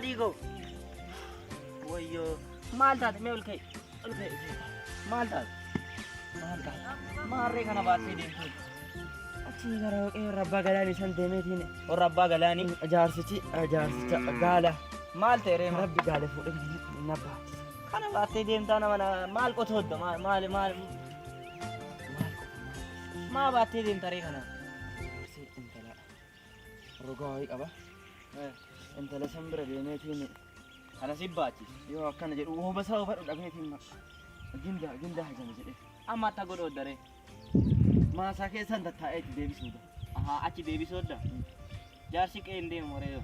digo. Wayyo maal taate mee ol ka'e maal taate maarree kana baattee deemtu achi gara rabbaa galaanii san deemeetiin warra abbaa galaanii jaarsicha gaala maal ta'e reema rabbi gaala fuudhee nabbaa kana baattee deemtaa nama maal qotoodda maal baattee deemta ree kana intala rogaa wayii qaba intala san bira deemeetiin kana sibbaati yoo akkana jedhu hooba isaa fadhu dhabeetiin ginda hajame jedhe amma atta godhooddaree maasaa keessan tattaa'ee itti deebisuudha. Ahaa achi deebisuudha. Jaarsi qeen deemu moree yoo.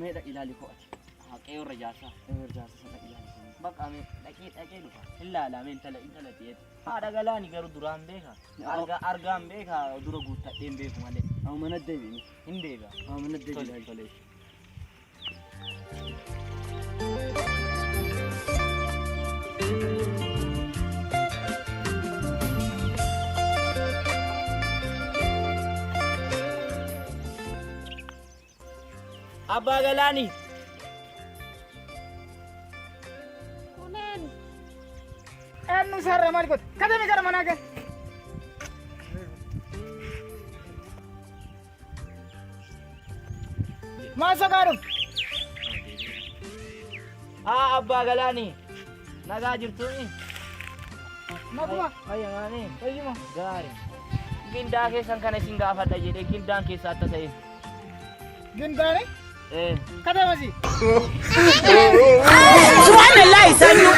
Meedha ilaali ko'ati. Ahaa qe'oorra jaarsaa. Jaarsa sana ilaali. Bakka dhaqee dhufa. Ilaala intala ta'eeti. Haadha galaani garuu duraan beeka. Argaan beeka dura guuttadheen beeku malee. Amma mana deebiin. Hin deebi'a. Amma mana deebiin. Abbaa Galaanii. Kunin. Enu sarra maal godhe? Katami gara manaa gale. Maal soqaaru? Abbaa Galaanii. Nagaa jirtuuni? Naguma. Fayyamaanii. Fayyuma. Gaarii. Gindaa keessan kana isin gaafadha jedhee gindaan keessa atta ta'e. Gindaani? Kata masih. Subhanallah, Sanyu.